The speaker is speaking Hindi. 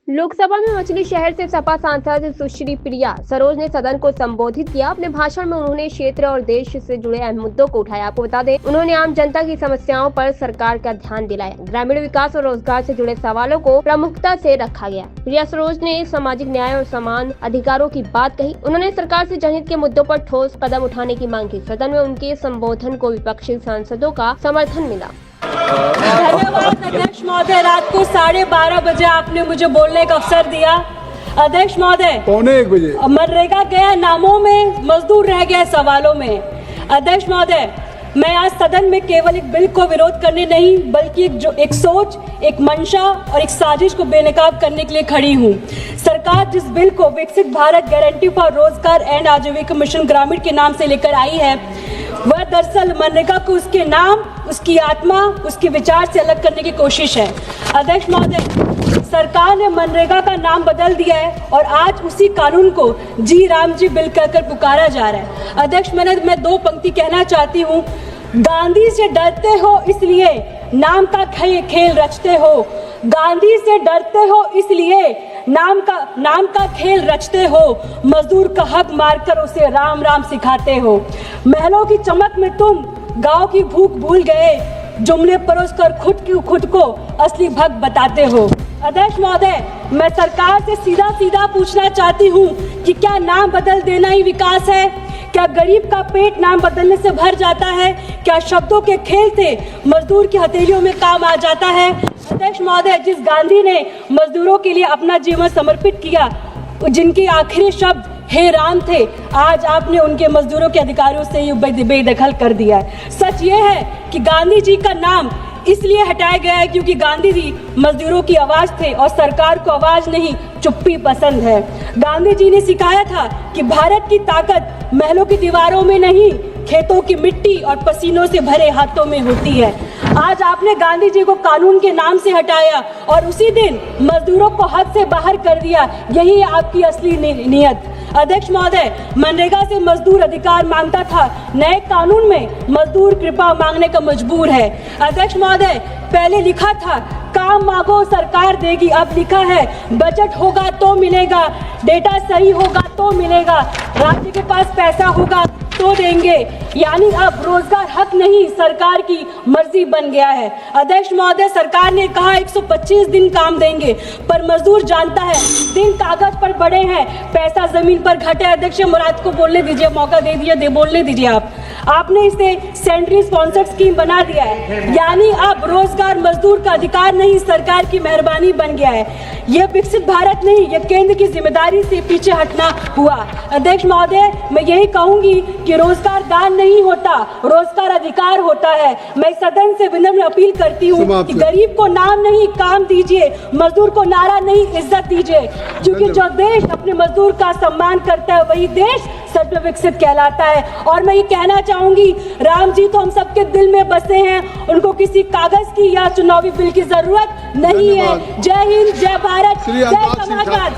लोकसभा में मछली शहर से सपा सांसद सुश्री प्रिया सरोज ने सदन को संबोधित किया। अपने भाषण में उन्होंने क्षेत्र और देश से जुड़े अहम मुद्दों को उठाया। आपको बता दें, उन्होंने आम जनता की समस्याओं पर सरकार का ध्यान दिलाया। ग्रामीण विकास और रोजगार से जुड़े सवालों को प्रमुखता से रखा गया। प्रिया सरोज ने सामाजिक न्याय और समान अधिकारों की बात कही। उन्होंने सरकार से जनहित के मुद्दों पर ठोस कदम उठाने की मांग की। सदन में उनके संबोधन को विपक्षी सांसदों का समर्थन मिला। धन्यवाद अध्यक्ष महोदय। रात को 12:30 बजे आपने मुझे बोलने का अवसर दिया। अध्यक्ष महोदय, 1:15 मनरेगा गया नामों में, मजदूर रह गए सवालों में। अध्यक्ष महोदय, मैं आज सदन में केवल एक बिल को विरोध करने नहीं बल्कि एक सोच, एक मंशा और एक साजिश को बेनकाब करने के लिए खड़ी हूँ। सरकार जिस बिल को विकसित भारत गारंटी फॉर रोजगार एंड आजीविका मिशन ग्रामीण के नाम से लेकर आई है, वह दरअसल मनरेगा को उसके नाम, उसकी आत्मा, उसके विचार से अलग करने की कोशिश है। अध्यक्ष महोदय, सरकार ने मनरेगा का नाम बदल दिया है और आज उसी कानून को जी राम जी बिल कहकर पुकारा जा रहा है। अध्यक्ष, मैं 2 पंक्ति कहना चाहती हूँ। गांधी से डरते हो इसलिए नाम का खेल रचते हो, गांधी से डरते हो इसलिए नाम का खेल रचते हो, मजदूर का हक मारकर उसे राम राम सिखाते हो। महलों की चमक में तुम गांव की भूख भूल गए, जुमले परोसकर खुद को असली भक्त बताते हो। अध्यक्ष महोदय, मैं सरकार से सीधा पूछना चाहती हूँ कि क्या नाम बदल देना ही विकास है? क्या गरीब का पेट नाम बदलने से भर जाता है? क्या शब्दों के खेल से मजदूर की हथेलियों में काम आ जाता है? अध्यक्ष महोदय, जिस गांधी ने मजदूरों के लिए अपना जीवन समर्पित किया, जिनके आखिरी शब्द हे राम थे, आज आपने उनके मजदूरों के अधिकारों से बेदखल कर दिया है। सच ये है कि गांधी जी का नाम इसलिए हटाया गया है क्योंकि गांधी जी मजदूरों की आवाज थे और सरकार को आवाज नहीं, चुप्पी पसंद है। गांधी जी ने सिखाया था कि भारत की ताकत महलों की दीवारों में नहीं, खेतों की मिट्टी और पसीनों से भरे हाथों में होती है। आज आपने गांधी जी को कानून के नाम से हटाया और उसी दिन मजदूरों को हद से बाहर कर दिया। यही आपकी असली नीयत। अध्यक्ष महोदय, मनरेगा से मजदूर अधिकार मांगता था, नए कानून में मजदूर कृपा मांगने का मजबूर है। अध्यक्ष महोदय, पहले लिखा था काम मांगो सरकार देगी, अब लिखा है बजट होगा तो मिलेगा, डेटा सही होगा तो मिलेगा, राज्य के पास पैसा होगा तो देंगे। यानी अब रोजगार हक नहीं, सरकार की मर्जी बन गया है। अध्यक्ष महोदय, सरकार ने कहा 125 दिन काम देंगे, पर मजदूर जानता है दिन कागज पर बड़े हैं, पैसा जमीन पर घटे। अध्यक्ष, मुराद को बोलने दीजिए, मौका दे दिया, बोलने दीजिए। आपने इसे सेंट्रली स्पॉन्सर्ड स्कीम बना दिया है, यानी अब रोजगार मजदूर का अधिकार नहीं, सरकार की मेहरबानी बन गया है। यह विकसित भारत नहीं, यह केंद्र की जिम्मेदारी से पीछे हटना हुआ। अध्यक्ष महोदय, मैं यही कहूंगी कि रोजगार दान नहीं होता, रोजगार अधिकार होता है। मैं सदन से विनम्र अपील करती हूँ कि गरीब को नाम नहीं, काम दीजिए, मजदूर को नारा नहीं, इज्जत दीजिए, क्योंकि जो देश अपने मजदूर का सम्मान करता है वही देश सच में विकसित कहलाता है। और मैं ये कहना चाहूंगी, राम जी तो हम सबके दिल में बसे हैं, उनको किसी कागज की या चुनावी बिल की जरूरत नहीं है। जय हिंद, जय भारत, जय समाजवाद।